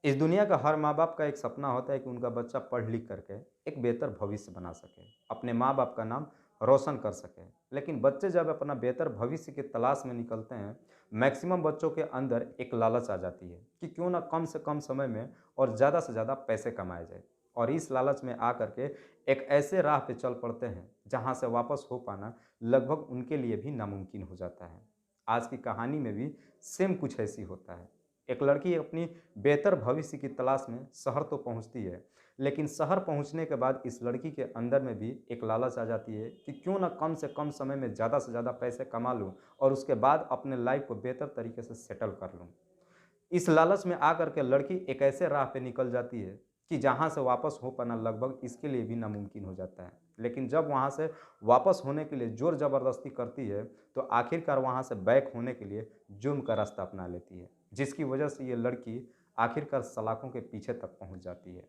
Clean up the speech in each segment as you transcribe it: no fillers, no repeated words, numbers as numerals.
इस दुनिया का हर माँ-बाप का एक सपना होता है कि उनका बच्चा पढ़ लिख करके एक बेहतर भविष्य बना सके, अपने माँ-बाप का नाम रोशन कर सके। लेकिन बच्चे जब अपना बेहतर भविष्य की तलाश में निकलते हैं, मैक्सिमम बच्चों के अंदर एक लालच आ जाती है कि क्यों ना कम से कम समय में और ज़्यादा से ज़्यादा पैसे कमाए जाए। और इस लालच में आकर के एक ऐसे राह पे चल पड़ते हैं, जहाँ से वापस हो पाना लगभग उनके लिए भी नामुमकिन हो जाता है। आज की कहानी में भी सेम कुछ ऐसी होता है। एक लड़की अपनी बेहतर भविष्य की तलाश में शहर तो पहुंचती है, लेकिन शहर पहुंचने के बाद इस लड़की के अंदर में भी एक लालच आ जाती है कि क्यों ना कम से कम समय में ज़्यादा से ज़्यादा पैसे कमा लूं और उसके बाद अपने लाइफ को बेहतर तरीके से सेटल कर लूं। इस लालच में आकर के लड़की एक ऐसे राह पे निकल जाती है कि जहाँ से वापस हो पाना लगभग इसके लिए भी नामुमकिन हो जाता है। लेकिन जब वहाँ से वापस होने के लिए ज़ोर ज़बरदस्ती करती है, तो आखिरकार वहाँ से बैक होने के लिए जुर्म का रास्ता अपना लेती है, जिसकी वजह से ये लड़की आखिरकार सलाखों के पीछे तक पहुँच जाती है।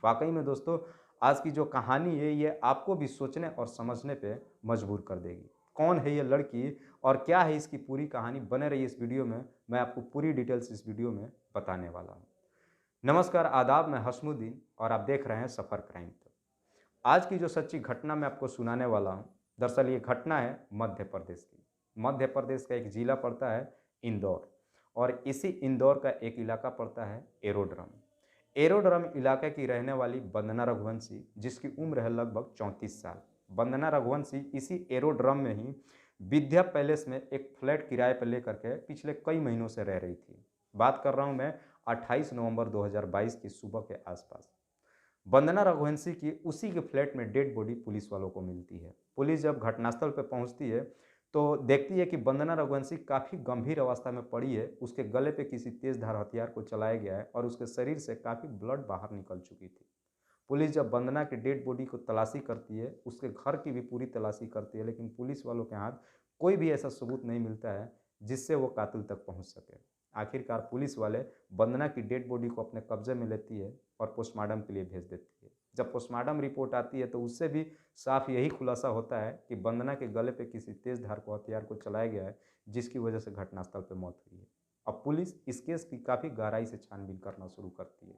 वाक़ई में दोस्तों, आज की जो कहानी है ये आपको भी सोचने और समझने पे मजबूर कर देगी। कौन है ये लड़की और क्या है इसकी पूरी कहानी? बने रहिए इस वीडियो में, मैं आपको पूरी डिटेल्स इस वीडियो में बताने वाला हूँ। नमस्कार, आदाब, मैं हस्मुद्दीन और आप देख रहे हैं सफ़र क्राइम। तो आज की जो सच्ची घटना मैं आपको सुनाने वाला हूँ, दरअसल ये घटना है मध्य प्रदेश की। मध्य प्रदेश का एक ज़िला पड़ता है इंदौर, और इसी इंदौर का एक इलाका पड़ता है एरोड्रम। एरोड्रम इलाके की रहने वाली वंदना रघुवंशी, जिसकी उम्र है लगभग 34 साल। वंदना रघुवंशी इसी एरोड्रम में ही विद्या पैलेस में एक फ्लैट किराए पर लेकर के पिछले कई महीनों से रह रही थी। बात कर रहा हूँ मैं 28 नवंबर 2022 की सुबह के आसपास। वंदना रघुवंशी की उसी के फ्लैट में डेड बॉडी पुलिस वालों को मिलती है। पुलिस जब घटनास्थल पर पहुंचती है तो देखती है कि वंदना रघुवंशी काफ़ी गंभीर अवस्था में पड़ी है। उसके गले पे किसी तेज धार हथियार को चलाया गया है और उसके शरीर से काफ़ी ब्लड बाहर निकल चुकी थी। पुलिस जब वंदना की डेड बॉडी को तलाशी करती है, उसके घर की भी पूरी तलाशी करती है, लेकिन पुलिस वालों के हाथ कोई भी ऐसा सबूत नहीं मिलता है जिससे वो कातिल तक पहुंच सके। आखिरकार पुलिस वाले वंदना की डेड बॉडी को अपने कब्जे में लेती है और पोस्टमार्टम के लिए भेज देती है। जब पोस्टमार्टम रिपोर्ट आती है तो उससे भी साफ यही खुलासा होता है कि वंदना के गले पे किसी तेज धार को हथियार को चलाया गया है, जिसकी वजह से घटनास्थल पर मौत हुई है। अब पुलिस इस केस की काफ़ी गहराई से छानबीन करना शुरू करती है।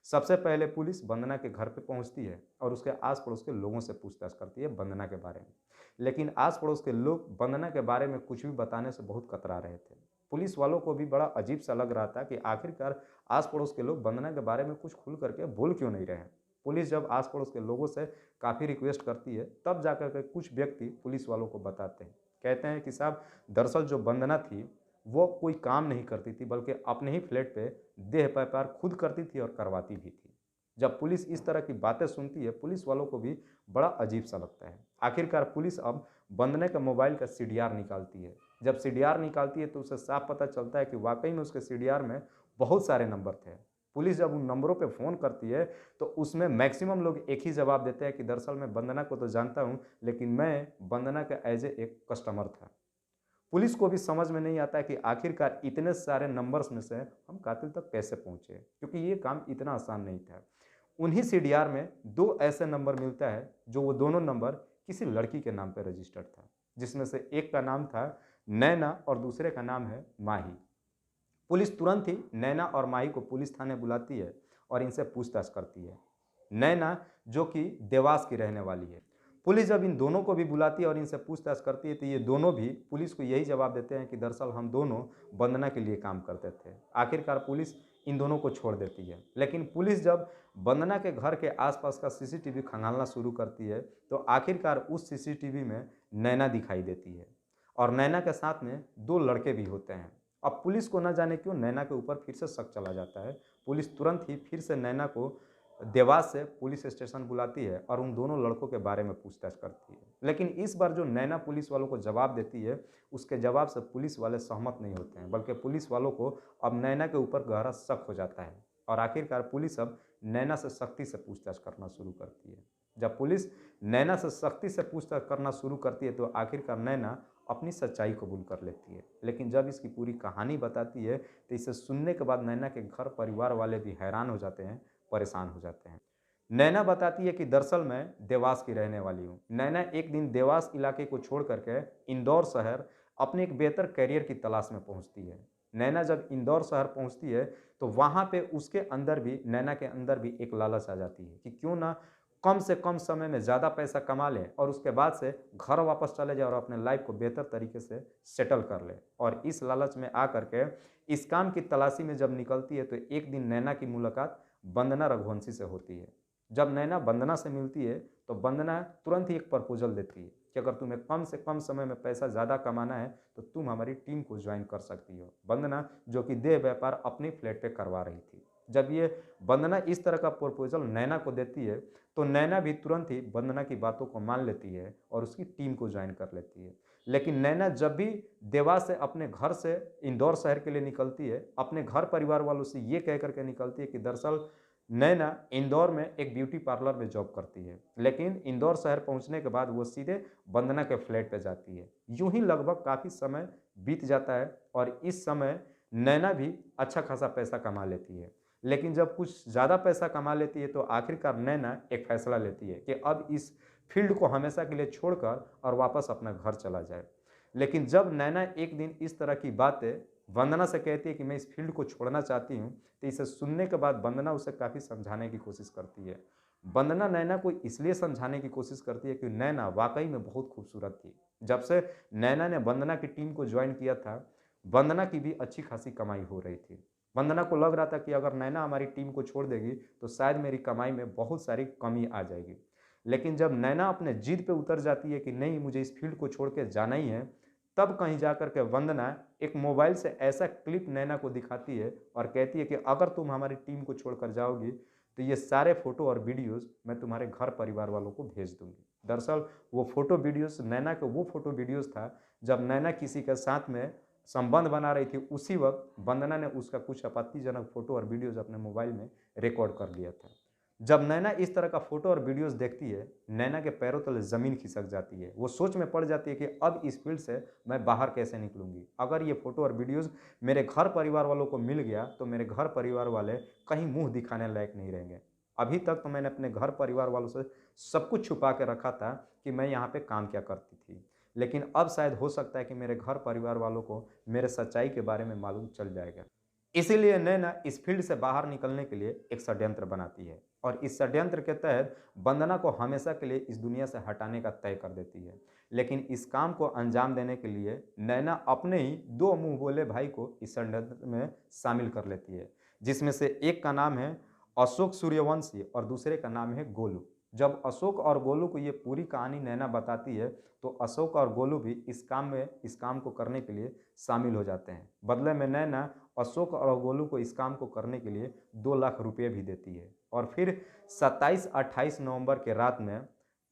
सबसे पहले पुलिस वंदना के घर पे पहुंचती है और उसके आस पड़ोस के लोगों से पूछताछ करती है वंदना के बारे में। लेकिन आस पड़ोस के लोग वंदना के बारे में कुछ भी बताने से बहुत कतरा रहे थे। पुलिस वालों को भी बड़ा अजीब सा लग रहा था कि आखिरकार आस पड़ोस के लोग वंदना के बारे में कुछ खुल करके बोल क्यों नहीं रहे हैं। पुलिस जब आस पड़ोस के लोगों से काफ़ी रिक्वेस्ट करती है, तब जाकर के कुछ व्यक्ति पुलिस वालों को बताते हैं। कहते हैं कि साहब, दरअसल जो वंदना थी वो कोई काम नहीं करती थी, बल्कि अपने ही फ्लैट पे देह व्यापार खुद करती थी और करवाती भी थी। जब पुलिस इस तरह की बातें सुनती है, पुलिस वालों को भी बड़ा अजीब सा लगता है। आखिरकार पुलिस अब वंदना का मोबाइल का सीडीआर निकालती है। जब सीडीआर निकालती है तो उसे साफ पता चलता है कि वाकई में उसके सीडीआर में बहुत सारे नंबर थे। पुलिस जब उन नंबरों पे फ़ोन करती है तो उसमें मैक्सिमम लोग एक ही जवाब देते हैं कि दरअसल मैं वंदना को तो जानता हूँ, लेकिन मैं वंदना का एज ए एक कस्टमर था। पुलिस को भी समझ में नहीं आता कि आखिरकार इतने सारे नंबर्स में से हम कातिल तक कैसे पहुंचे, क्योंकि ये काम इतना आसान नहीं था। उन्हीं सीडीआर में दो ऐसे नंबर मिलता है जो वो दोनों नंबर किसी लड़की के नाम पर रजिस्टर्ड था, जिसमें से एक का नाम था नैना और दूसरे का नाम है माही। पुलिस तुरंत ही नैना और माही को पुलिस थाने बुलाती है और इनसे पूछताछ करती है। नैना, जो कि देवास की रहने वाली है। पुलिस जब इन दोनों को भी बुलाती है और इनसे पूछताछ करती है तो ये दोनों भी पुलिस को यही जवाब देते हैं कि दरअसल हम दोनों वंदना के लिए काम करते थे। आखिरकार पुलिस इन दोनों को छोड़ देती है, लेकिन पुलिस जब वंदना के घर के आसपास का सीसीटीवी खंगालना शुरू करती है तो आखिरकार उस सीसीटीवी में नैना दिखाई देती है और नैना के साथ में दो लड़के भी होते हैं। अब पुलिस को न जाने क्यों नैना के ऊपर फिर से शक चला जाता है। पुलिस तुरंत ही फिर से नैना को देवास से पुलिस स्टेशन बुलाती है और उन दोनों लड़कों के बारे में पूछताछ करती है। लेकिन इस बार जो नैना पुलिस वालों को जवाब देती है, उसके जवाब से पुलिस वाले सहमत नहीं होते हैं, बल्कि पुलिस वालों को अब नैना के ऊपर गहरा शक हो जाता है और आखिरकार पुलिस अब नैना से सख्ती से पूछताछ करना शुरू करती है। जब पुलिस नैना से सख्ती से पूछताछ करना शुरू करती है तो आखिरकार नैना अपनी सच्चाई कबूल कर लेती है। लेकिन जब इसकी पूरी कहानी बताती है तो इसे सुनने के बाद नैना के घर परिवार वाले भी हैरान हो जाते हैं, परेशान हो जाते हैं। नैना बताती है कि दरअसल मैं देवास की रहने वाली हूँ। नैना एक दिन देवास इलाके को छोड़ करके इंदौर शहर अपने एक बेहतर करियर की तलाश में पहुँचती है। नैना जब इंदौर शहर पहुँचती है तो वहाँ पे उसके अंदर भी, नैना के अंदर भी एक लालच आ जाती है कि क्यों ना कम से कम समय में ज़्यादा पैसा कमा लें और उसके बाद से घर वापस चले जाए और अपने लाइफ को बेहतर तरीके से सेटल कर ले। और इस लालच में आ करके इस काम की तलाशी में जब निकलती है तो एक दिन नैना की मुलाकात वंदना रघुवंशी से होती है। जब नैना वंदना से मिलती है तो वंदना तुरंत ही एक प्रपोजल देती है कि अगर तुम्हें कम से कम समय में पैसा ज़्यादा कमाना है तो तुम हमारी टीम को ज्वाइन कर सकती हो। वंदना जो कि देह व्यापार अपनी फ्लैट पे करवा रही थी। जब ये वंदना इस तरह का प्रपोजल नैना को देती है तो नैना भी तुरंत ही वंदना की बातों को मान लेती है और उसकी टीम को ज्वाइन कर लेती है। लेकिन नैना जब भी देवास से अपने घर से इंदौर शहर के लिए निकलती है, अपने घर परिवार वालों से ये कह करके निकलती है कि दरअसल नैना इंदौर में एक ब्यूटी पार्लर में जॉब करती है। लेकिन इंदौर शहर पहुंचने के बाद वो सीधे वंदना के फ्लैट पे जाती है। यूं ही लगभग काफ़ी समय बीत जाता है और इस समय नैना भी अच्छा खासा पैसा कमा लेती है। लेकिन जब कुछ ज़्यादा पैसा कमा लेती है तो आखिरकार नैना एक फैसला लेती है कि अब इस फील्ड को हमेशा के लिए छोड़कर और वापस अपना घर चला जाए। लेकिन जब नैना एक दिन इस तरह की बातें वंदना से कहती है कि मैं इस फील्ड को छोड़ना चाहती हूँ, तो इसे सुनने के बाद वंदना उसे काफ़ी समझाने की कोशिश करती है। वंदना नैना को इसलिए समझाने की कोशिश करती है कि नैना वाकई में बहुत खूबसूरत थी। जब से नैना ने वंदना की टीम को ज्वाइन किया था, वंदना की भी अच्छी खासी कमाई हो रही थी। वंदना को लग रहा था कि अगर नैना हमारी टीम को छोड़ देगी तो शायद मेरी कमाई में बहुत सारी कमी आ जाएगी। लेकिन जब नैना अपने जिद पे उतर जाती है कि नहीं, मुझे इस फील्ड को छोड़ के जाना ही है, तब कहीं जाकर के वंदना एक मोबाइल से ऐसा क्लिप नैना को दिखाती है और कहती है कि अगर तुम हमारी टीम को छोड़कर जाओगी तो ये सारे फोटो और वीडियोस मैं तुम्हारे घर परिवार वालों को भेज दूंगी। दरअसल वो फोटो वीडियोस नैना के वो फोटो वीडियोस था जब नैना किसी के साथ में संबंध बना रही थी। उसी वक्त वंदना ने उसका कुछ आपत्तिजनक फोटो और वीडियोस अपने मोबाइल में रिकॉर्ड कर लिया था। जब नैना इस तरह का फोटो और वीडियोस देखती है, नैना के पैरों तले ज़मीन खिसक जाती है। वो सोच में पड़ जाती है कि अब इस फील्ड से मैं बाहर कैसे निकलूंगी। अगर ये फोटो और वीडियोस मेरे घर परिवार वालों को मिल गया तो मेरे घर परिवार वाले कहीं मुंह दिखाने लायक नहीं रहेंगे। अभी तक तो मैंने अपने घर परिवार वालों से सब कुछ छुपा के रखा था कि मैं यहाँ पे काम क्या करती थी। लेकिन अब शायद हो सकता है कि मेरे घर परिवार वालों को मेरे सच्चाई के बारे में मालूम चल जाएगा। इसीलिए नैना इस फील्ड से बाहर निकलने के लिए एक षड्यंत्र बनाती है और इस षड्यंत्र के तहत वंदना को हमेशा के लिए इस दुनिया से हटाने का तय कर देती है। लेकिन इस काम को अंजाम देने के लिए नैना अपने ही दो मुंह बोले भाई को इस षड्यंत्र में शामिल कर लेती है, जिसमें से एक का नाम है अशोक सूर्यवंशी और दूसरे का नाम है गोलू। जब अशोक और गोलू को ये पूरी कहानी नैना बताती है तो अशोक और गोलू भी इस काम को करने के लिए शामिल हो जाते हैं। बदले में नैना अशोक और गोलू को इस काम को करने के लिए 2 लाख रुपये भी देती है। और फिर 27-28 नवंबर के रात में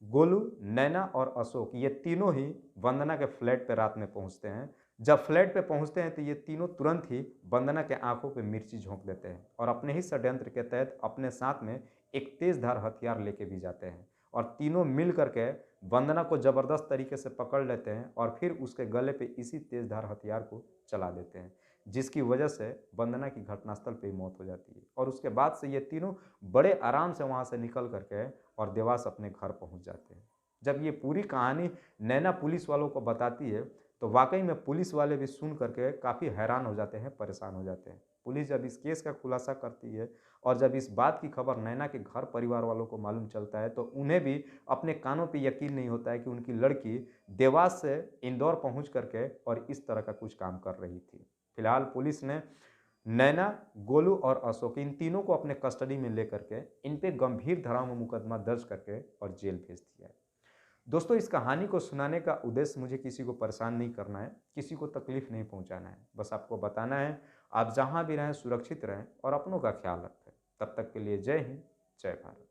गोलू, नैना और अशोक ये तीनों ही वंदना के फ्लैट पे रात में पहुंचते हैं। जब फ्लैट पे पहुंचते हैं तो ये तीनों तुरंत ही वंदना के आंखों पे मिर्ची झोंक देते हैं और अपने ही षड्यंत्र के तहत अपने साथ में एक तेजधार हथियार लेके भी जाते हैं और तीनों मिल करके वंदना को जबरदस्त तरीके से पकड़ लेते हैं और फिर उसके गले पे इसी तेजधार हथियार को चला देते हैं, जिसकी वजह से वंदना की घटनास्थल पे ही मौत हो जाती है। और उसके बाद से ये तीनों बड़े आराम से वहाँ से निकल करके और देवास अपने घर पहुँच जाते हैं। जब ये पूरी कहानी नैना पुलिस वालों को बताती है तो वाकई में पुलिस वाले भी सुन करके काफ़ी हैरान हो जाते हैं, परेशान हो जाते हैं। पुलिस जब इस केस का खुलासा करती है और जब इस बात की खबर नैना के घर परिवार वालों को मालूम चलता है तो उन्हें भी अपने कानों पे यकीन नहीं होता है कि उनकी लड़की देवास से इंदौर पहुंच करके और इस तरह का कुछ काम कर रही थी। फिलहाल पुलिस ने नैना, गोलू और अशोक इन तीनों को अपने कस्टडी में लेकर के इन पे गंभीर धाराओं में मुकदमा दर्ज करके और जेल भेज दिया है। दोस्तों, इस कहानी को सुनाने का उद्देश्य मुझे किसी को परेशान नहीं करना है, किसी को तकलीफ नहीं पहुंचाना है। बस आपको बताना है आप जहां भी रहें सुरक्षित रहें और अपनों का ख्याल रखें। तब तक के लिए जय हिंद, जय भारत।